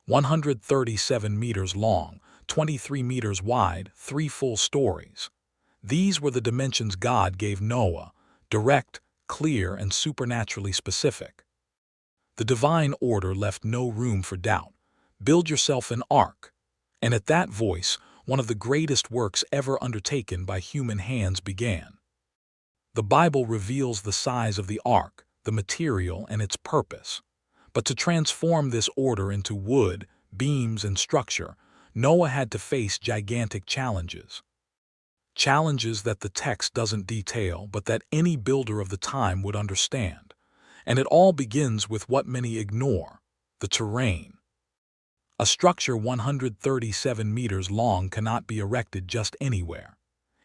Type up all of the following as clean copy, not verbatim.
137 meters long, 23 meters wide, 3 full stories. These were the dimensions God gave Noah, direct, clear, and supernaturally specific. The divine order left no room for doubt. Build yourself an ark. And at that voice, one of the greatest works ever undertaken by human hands began. The Bible reveals the size of the ark, the material, and its purpose. But to transform this order into wood, beams, and structure, Noah had to face gigantic challenges. Challenges that the text doesn't detail, but that any builder of the time would understand. And it all begins with what many ignore: the terrain. A structure 137 meters long cannot be erected just anywhere.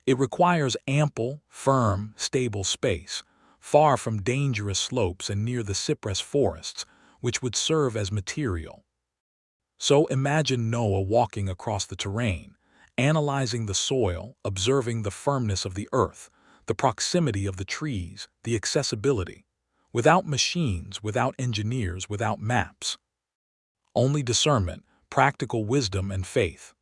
It requires ample, firm, stable space, far from dangerous slopes and near the cypress forests, which would serve as material. So imagine Noah walking across the terrain, analyzing the soil, observing the firmness of the earth, the proximity of the trees, the accessibility. Without machines, without engineers, without maps. Only discernment, practical wisdom, and faith.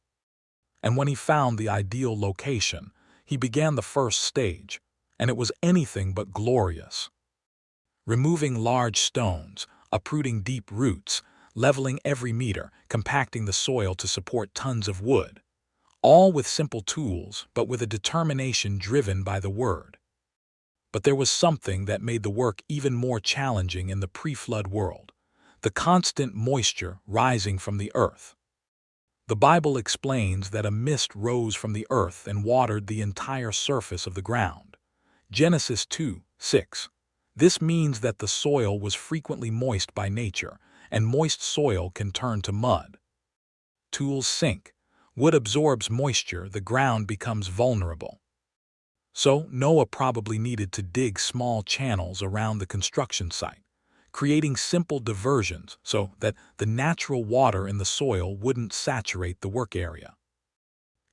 And when he found the ideal location, he began the first stage, and it was anything but glorious. Removing large stones, uprooting deep roots, leveling every meter, compacting the soil to support tons of wood. All with simple tools, but with a determination driven by the Word. But there was something that made the work even more challenging in the pre-flood world: the constant moisture rising from the earth. The Bible explains that a mist rose from the earth and watered the entire surface of the ground. Genesis 2:6. This means that the soil was frequently moist by nature, and moist soil can turn to mud. Tools sink. Wood absorbs moisture, the ground becomes vulnerable. So Noah probably needed to dig small channels around the construction site, creating simple diversions so that the natural water in the soil wouldn't saturate the work area.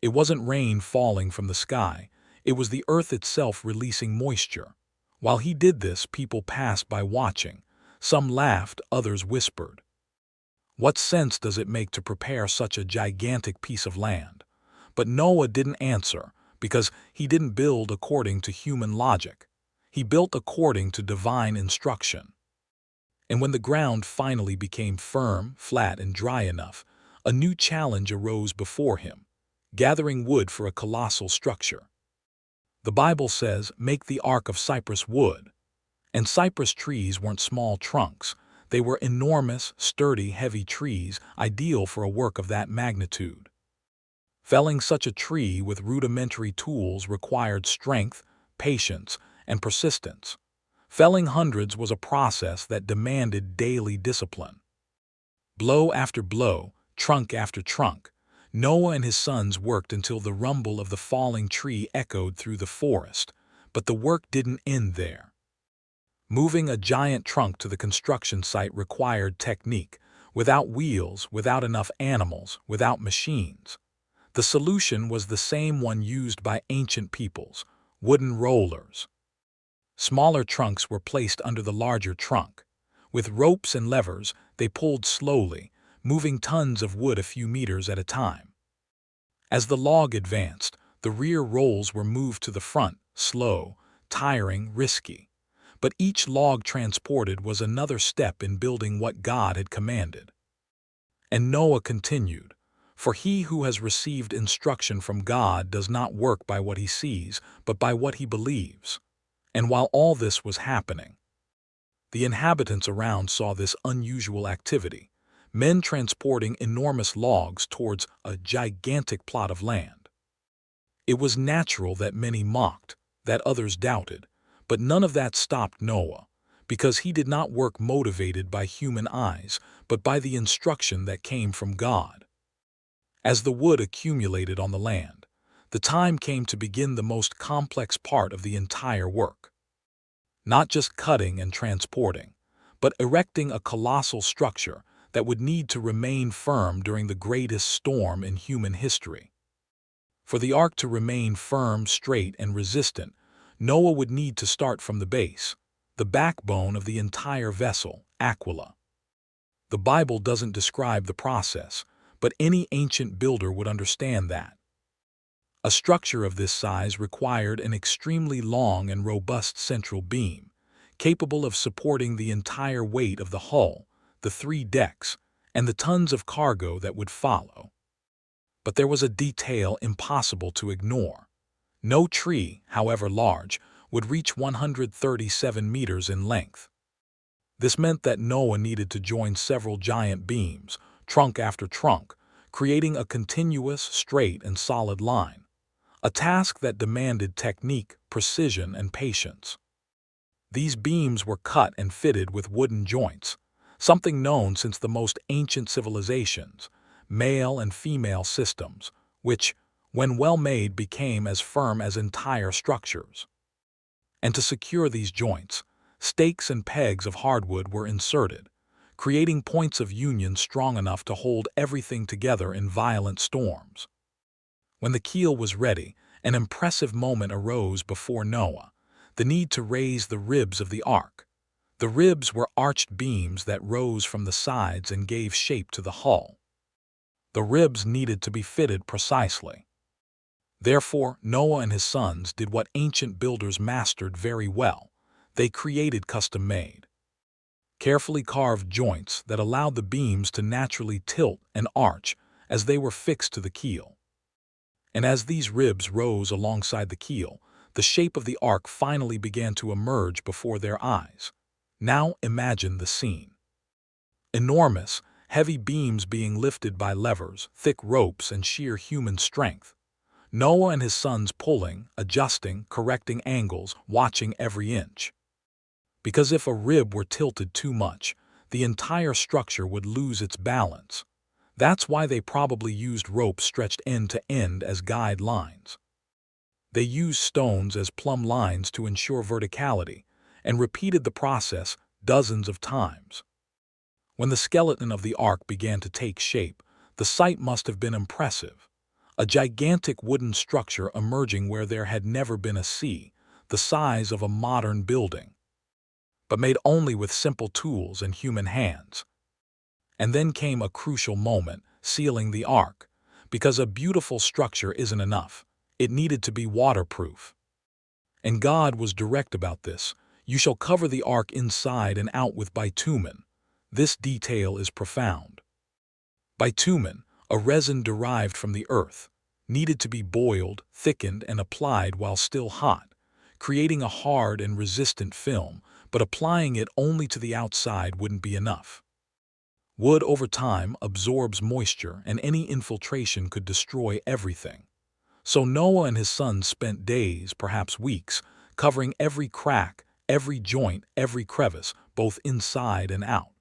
It wasn't rain falling from the sky, it was the earth itself releasing moisture. While he did this, people passed by watching. Some laughed, others whispered. What sense does it make to prepare such a gigantic piece of land? But Noah didn't answer, because he didn't build according to human logic. He built according to divine instruction. And when the ground finally became firm, flat, and dry enough, a new challenge arose before him: gathering wood for a colossal structure. The Bible says, "Make the ark of cypress wood." And cypress trees weren't small trunks. They were enormous, sturdy, heavy trees, ideal for a work of that magnitude. Felling such a tree with rudimentary tools required strength, patience, and persistence. Felling hundreds was a process that demanded daily discipline. Blow after blow, trunk after trunk, Noah and his sons worked until the rumble of the falling tree echoed through the forest. But the work didn't end there. Moving a giant trunk to the construction site required technique, without wheels, without enough animals, without machines. The solution was the same one used by ancient peoples: wooden rollers. Smaller trunks were placed under the larger trunk. With ropes and levers, they pulled slowly, moving tons of wood a few meters at a time. As the log advanced, the rear rolls were moved to the front, slow, tiring, risky. But each log transported was another step in building what God had commanded. And Noah continued, "For he who has received instruction from God does not work by what he sees, but by what he believes." And while all this was happening, the inhabitants around saw this unusual activity: men transporting enormous logs towards a gigantic plot of land. It was natural that many mocked, that others doubted, but none of that stopped Noah, because he did not work motivated by human eyes, but by the instruction that came from God. As the wood accumulated on the land, the time came to begin the most complex part of the entire work. Not just cutting and transporting, but erecting a colossal structure that would need to remain firm during the greatest storm in human history. For the ark to remain firm, straight, and resistant, Noah would need to start from the base, the backbone of the entire vessel, Aquila. The Bible doesn't describe the process, but any ancient builder would understand that. A structure of this size required an extremely long and robust central beam, capable of supporting the entire weight of the hull, the 3 decks, and the tons of cargo that would follow. But there was a detail impossible to ignore. No tree, however large, would reach 137 meters in length. This meant that Noah needed to join several giant beams, trunk after trunk, creating a continuous, straight, and solid line, a task that demanded technique, precision, and patience. These beams were cut and fitted with wooden joints, something known since the most ancient civilizations, male and female systems, which, when well made, became as firm as entire structures. And to secure these joints, stakes and pegs of hardwood were inserted, creating points of union strong enough to hold everything together in violent storms. When the keel was ready, an impressive moment arose before Noah: the need to raise the ribs of the ark. The ribs were arched beams that rose from the sides and gave shape to the hull. The ribs needed to be fitted precisely. Therefore, Noah and his sons did what ancient builders mastered very well. They created custom-made, carefully carved joints that allowed the beams to naturally tilt and arch as they were fixed to the keel. And as these ribs rose alongside the keel, the shape of the ark finally began to emerge before their eyes. Now imagine the scene. Enormous, heavy beams being lifted by levers, thick ropes, and sheer human strength. Noah and his sons pulling, adjusting, correcting angles, watching every inch. Because if a rib were tilted too much, the entire structure would lose its balance. That's why they probably used ropes stretched end to end as guide lines. They used stones as plumb lines to ensure verticality, and repeated the process dozens of times. When the skeleton of the ark began to take shape, the sight must have been impressive. A gigantic wooden structure emerging where there had never been a sea, the size of a modern building, but made only with simple tools and human hands. And then came a crucial moment: sealing the ark. Because a beautiful structure isn't enough, it needed to be waterproof. And God was direct about this: "You shall cover the ark inside and out with bitumen." This detail is profound. Bitumen, a resin derived from the earth, needed to be boiled, thickened, and applied while still hot, creating a hard and resistant film, but applying it only to the outside wouldn't be enough. Wood over time absorbs moisture, and any infiltration could destroy everything. So Noah and his sons spent days, perhaps weeks, covering every crack, every joint, every crevice, both inside and out.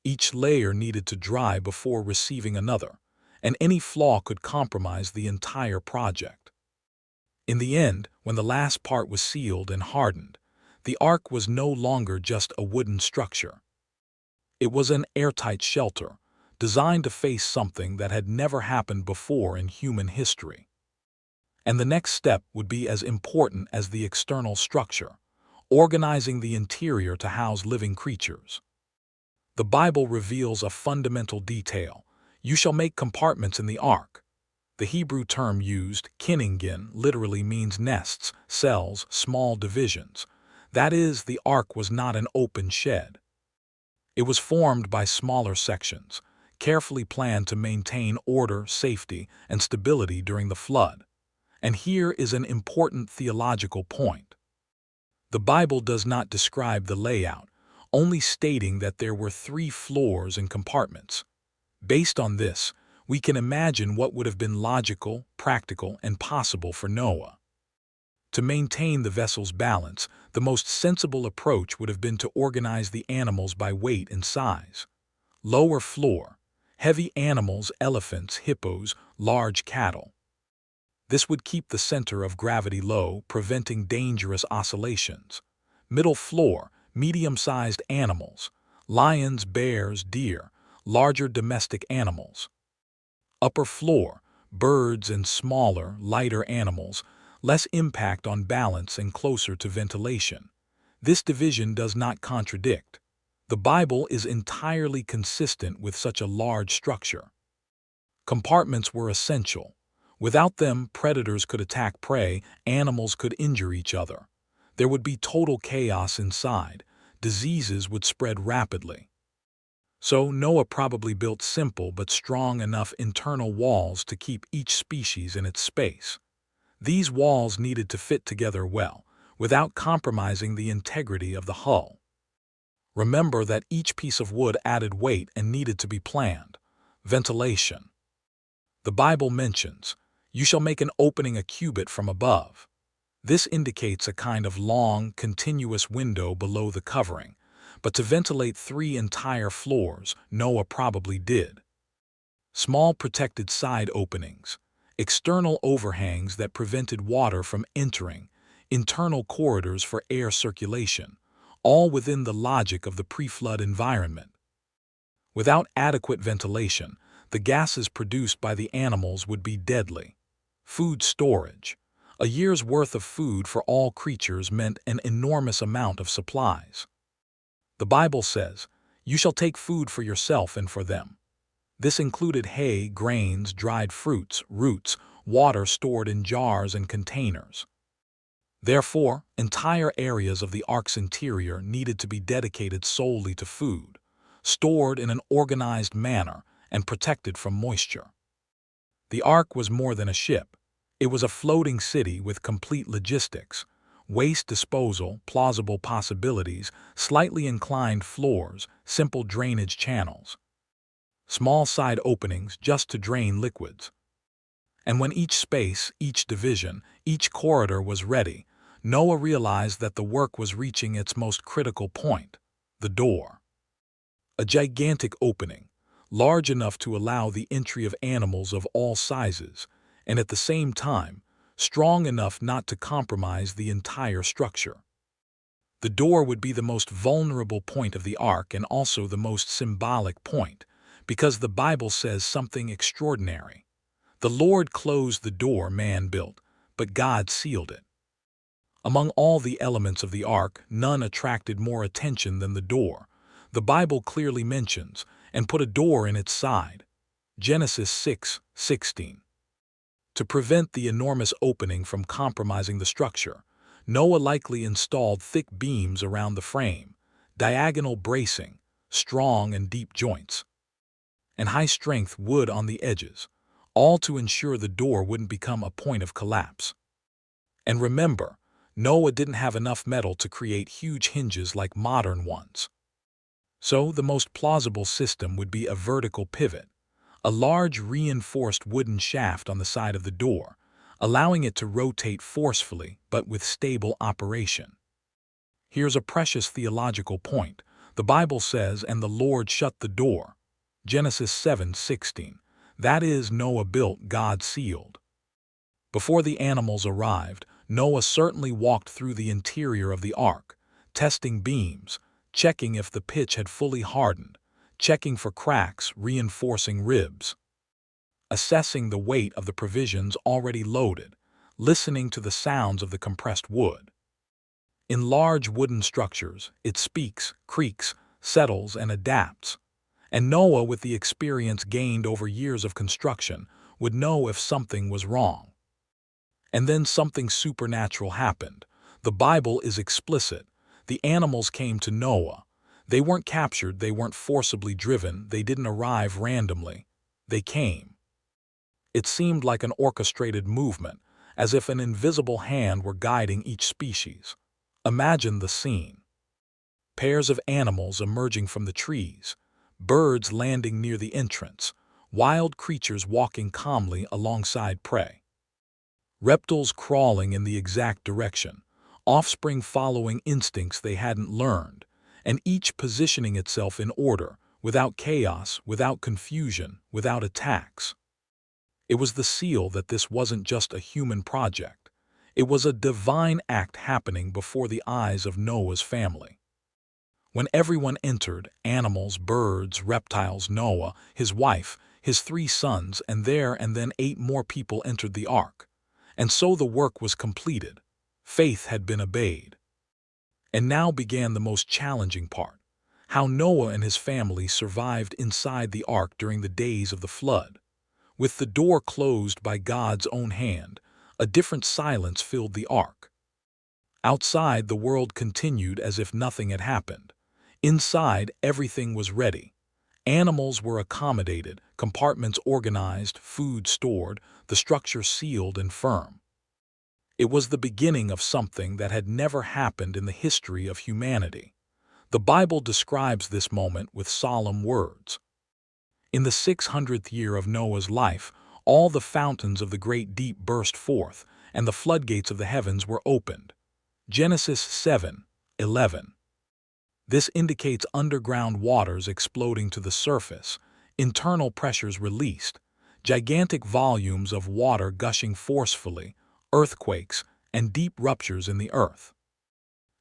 Each layer needed to dry before receiving another, and any flaw could compromise the entire project. In the end, when the last part was sealed and hardened, the ark was no longer just a wooden structure. It was an airtight shelter, designed to face something that had never happened before in human history. And the next step would be as important as the external structure: organizing the interior to house living creatures. The Bible reveals a fundamental detail: "You shall make compartments in the ark." The Hebrew term used, kiningin, literally means nests, cells, small divisions. That is, the ark was not an open shed. It was formed by smaller sections, carefully planned to maintain order, safety, and stability during the flood. And here is an important theological point. The Bible does not describe the layout, only stating that there were 3 floors and compartments. Based on this, we can imagine what would have been logical, practical, and possible for Noah. To maintain the vessel's balance, the most sensible approach would have been to organize the animals by weight and size. Lower floor: heavy animals, elephants, hippos, large cattle. This would keep the center of gravity low, preventing dangerous oscillations. Middle floor: medium-sized animals, lions, bears, deer, larger domestic animals. Upper floor: birds and smaller, lighter animals, less impact on balance and closer to ventilation. This division does not contradict. The Bible is entirely consistent with such a large structure. Compartments were essential. Without them, predators could attack prey, animals could injure each other. There would be total chaos inside. Diseases would spread rapidly. So Noah probably built simple but strong enough internal walls to keep each species in its space. These walls needed to fit together well, without compromising the integrity of the hull. Remember that each piece of wood added weight and needed to be planned. Ventilation. The Bible mentions, "You shall make an opening a cubit from above." This indicates a kind of long, continuous window below the covering, but to ventilate 3 entire floors, Noah probably did. Small protected side openings, external overhangs that prevented water from entering, internal corridors for air circulation, all within the logic of the pre-flood environment. Without adequate ventilation, the gases produced by the animals would be deadly. Food storage. A year's worth of food for all creatures meant an enormous amount of supplies. The Bible says, "You shall take food for yourself and for them." This included hay, grains, dried fruits, roots, water stored in jars and containers. Therefore, entire areas of the ark's interior needed to be dedicated solely to food, stored in an organized manner and protected from moisture. The ark was more than a ship. It was a floating city with complete logistics, waste disposal, plausible possibilities, slightly inclined floors, simple drainage channels, small side openings just to drain liquids. And when each space, each division, each corridor was ready, Noah realized that the work was reaching its most critical point, the door. A gigantic opening, large enough to allow the entry of animals of all sizes, and at the same time, strong enough not to compromise the entire structure. The door would be the most vulnerable point of the ark and also the most symbolic point, because the Bible says something extraordinary. The Lord closed the door man built, but God sealed it. Among all the elements of the ark, none attracted more attention than the door. The Bible clearly mentions, "and put a door in its side." Genesis 6:16. To prevent the enormous opening from compromising the structure, Noah likely installed thick beams around the frame, diagonal bracing, strong and deep joints, and high-strength wood on the edges, all to ensure the door wouldn't become a point of collapse. And remember, Noah didn't have enough metal to create huge hinges like modern ones. So the most plausible system would be a vertical pivot, a large reinforced wooden shaft on the side of the door, allowing it to rotate forcefully but with stable operation. Here's a precious theological point. The Bible says, "And the Lord shut the door." Genesis 7:16. That is, Noah built, God sealed. Before the animals arrived, Noah certainly walked through the interior of the ark, testing beams, checking if the pitch had fully hardened, checking for cracks, reinforcing ribs, assessing the weight of the provisions already loaded, listening to the sounds of the compressed wood. In large wooden structures, it speaks, creaks, settles, and adapts. And Noah, with the experience gained over years of construction, would know if something was wrong. And then something supernatural happened. The Bible is explicit. The animals came to Noah. They weren't captured, they weren't forcibly driven, they didn't arrive randomly. They came. It seemed like an orchestrated movement, as if an invisible hand were guiding each species. Imagine the scene. Pairs of animals emerging from the trees, birds landing near the entrance, wild creatures walking calmly alongside prey, reptiles crawling in the exact direction, offspring following instincts they hadn't learned, and each positioning itself in order, without chaos, without confusion, without attacks. It was the seal that this wasn't just a human project. It was a divine act happening before the eyes of Noah's family. When everyone entered, animals, birds, reptiles, Noah, his wife, his 3 sons, and then 8 more people entered the ark. And so the work was completed. Faith had been obeyed. And now began the most challenging part. how Noah and his family survived inside the ark during the days of the flood. With the door closed by God's own hand, a different silence filled the ark. Outside, the world continued as if nothing had happened. Inside, everything was ready. Animals were accommodated, compartments organized, food stored, the structure sealed and firm. It was the beginning of something that had never happened in the history of humanity. The Bible describes this moment with solemn words. In the 600th year of Noah's life, all the fountains of the great deep burst forth, and the floodgates of the heavens were opened. Genesis 7:11. This indicates underground waters exploding to the surface, internal pressures released, gigantic volumes of water gushing forcefully, earthquakes, and deep ruptures in the earth.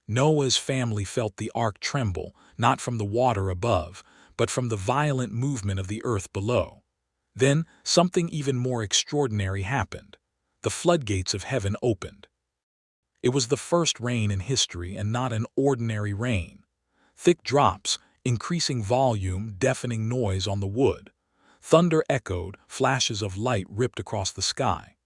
Noah's family felt the ark tremble, not from the water above, but from the violent movement of the earth below. Then, something even more extraordinary happened. The floodgates of heaven opened. It was the first rain in history, and not an ordinary rain. Thick drops, increasing volume, deafening noise on the wood. Thunder echoed, flashes of light ripped across the sky.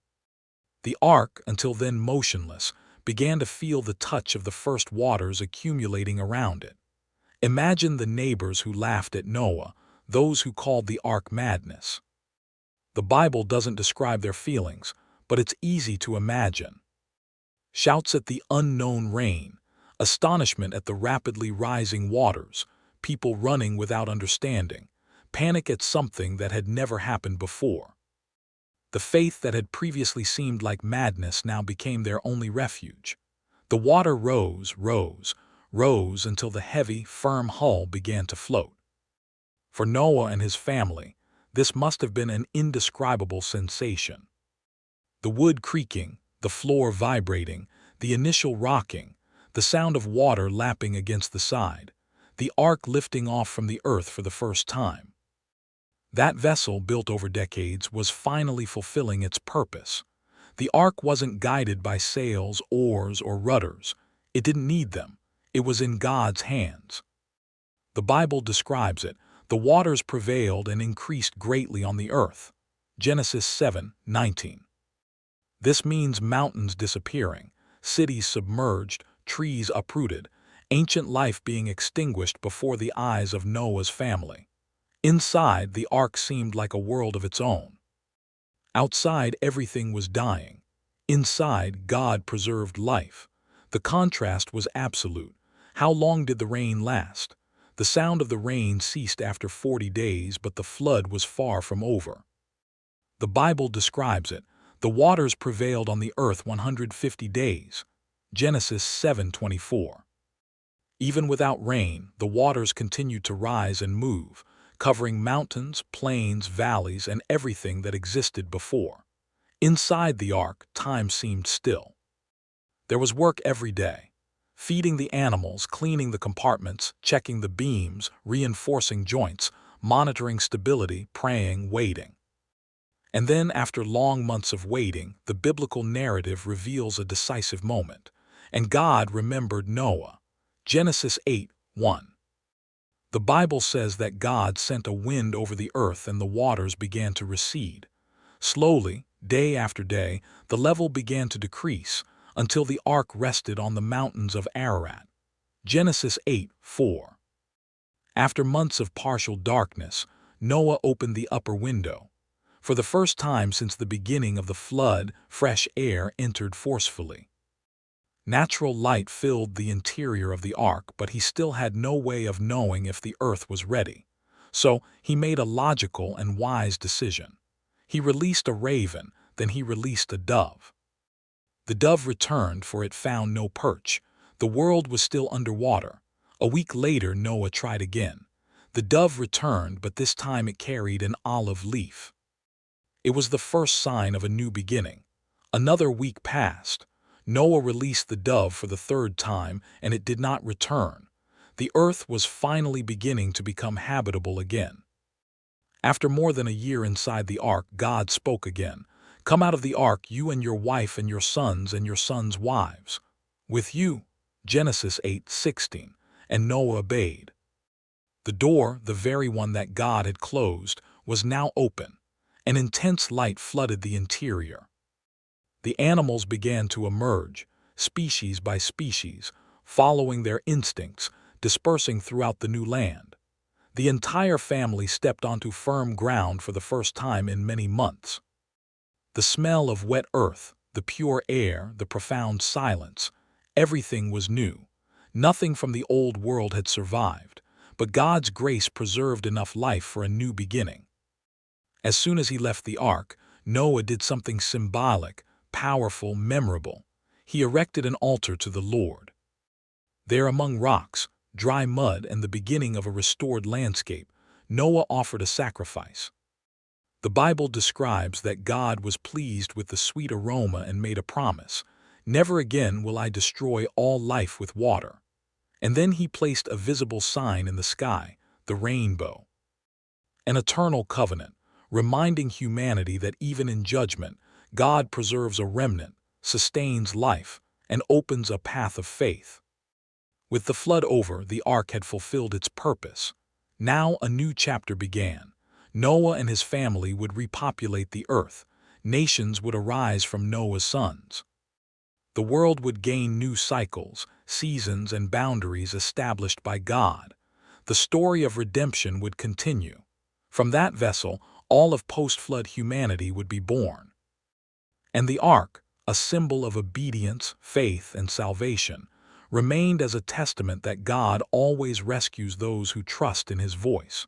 The ark, until then motionless, began to feel the touch of the first waters accumulating around it. Imagine the neighbors who laughed at Noah, those who called the ark madness. The Bible doesn't describe their feelings, but it's easy to imagine. Shouts at the unknown rain, astonishment at the rapidly rising waters, people running without understanding, panic at something that had never happened before. The faith that had previously seemed like madness now became their only refuge. The water rose until the heavy, firm hull began to float. For Noah and his family, this must have been an indescribable sensation. The wood creaking, the floor vibrating, the initial rocking, the sound of water lapping against the side, the ark lifting off from the earth for the first time. That vessel, built over decades, was finally fulfilling its purpose. The ark wasn't guided by sails, oars, or rudders. It didn't need them. It was in God's hands. The Bible describes it. The waters prevailed and increased greatly on the earth. Genesis 7:19. This means mountains disappearing, cities submerged, trees uprooted, ancient life being extinguished before the eyes of Noah's family. Inside, the ark seemed like a world of its own. Outside, everything was dying. Inside, God preserved life. The contrast was absolute. How long did the rain last? The sound of the rain ceased after 40 days, but the flood was far from over. The Bible describes it. The waters prevailed on the earth 150 days. Genesis 7:24. Even without rain, the waters continued to rise and move, covering mountains, plains, valleys, and everything that existed before. Inside the ark, time seemed still. There was work every day. Feeding the animals, cleaning the compartments, checking the beams, reinforcing joints, monitoring stability, praying, waiting. And then, after long months of waiting, the biblical narrative reveals a decisive moment. And God remembered Noah. Genesis 8:1. The Bible says that God sent a wind over the earth and the waters began to recede. Slowly, day after day, the level began to decrease until the ark rested on the mountains of Ararat. Genesis 8:4. After months of partial darkness, Noah opened the upper window. For the first time since the beginning of the flood, fresh air entered forcefully. Natural light filled the interior of the ark, but he still had no way of knowing if the earth was ready. So he made a logical and wise decision. He released a raven, then he released a dove. The dove returned, for it found no perch. The world was still underwater. A week later, Noah tried again. The dove returned, but this time it carried an olive leaf. It was the first sign of a new beginning. Another week passed. Noah released the dove for the third time, and it did not return. The earth was finally beginning to become habitable again. After more than a year inside the ark, God spoke again. "Come out of the ark, you and your wife and your sons' wives. With you." Genesis 8:16. And Noah obeyed. The door, the very one that God had closed, was now open. An intense light flooded the interior. The animals began to emerge, species by species, following their instincts, dispersing throughout the new land. The entire family stepped onto firm ground for the first time in many months. The smell of wet earth, the pure air, the profound silence, everything was new. Nothing from the old world had survived, but God's grace preserved enough life for a new beginning. As soon as he left the ark, Noah did something symbolic, powerful, memorable. He erected an altar to the Lord. There among rocks, dry mud, and the beginning of a restored landscape, Noah offered a sacrifice. The Bible describes that God was pleased with the sweet aroma and made a promise. Never again will I destroy all life with water. And then he placed a visible sign in the sky, the rainbow. An eternal covenant, reminding humanity that even in judgment, God preserves a remnant, sustains life, and opens a path of faith. With the flood over, the ark had fulfilled its purpose. Now a new chapter began. Noah and his family would repopulate the earth. Nations would arise from Noah's sons. The world would gain new cycles, seasons, and boundaries established by God. The story of redemption would continue. From that vessel, all of post-flood humanity would be born. And the ark, a symbol of obedience, faith, and salvation, remained as a testament that God always rescues those who trust in his voice.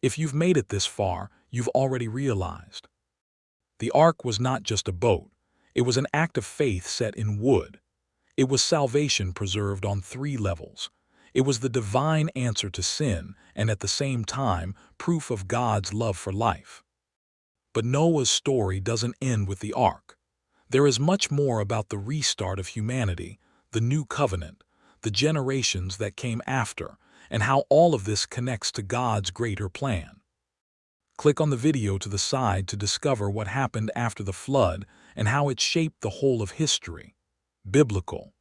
If you've made it this far, you've already realized. The ark was not just a boat. It was an act of faith set in wood. It was salvation preserved on 3 levels. It was the divine answer to sin and at the same time proof of God's love for life. But Noah's story doesn't end with the ark. There is much more about the restart of humanity, the new covenant, the generations that came after, and how all of this connects to God's greater plan. Click on the video to the side to discover what happened after the flood and how it shaped the whole of history. Biblical.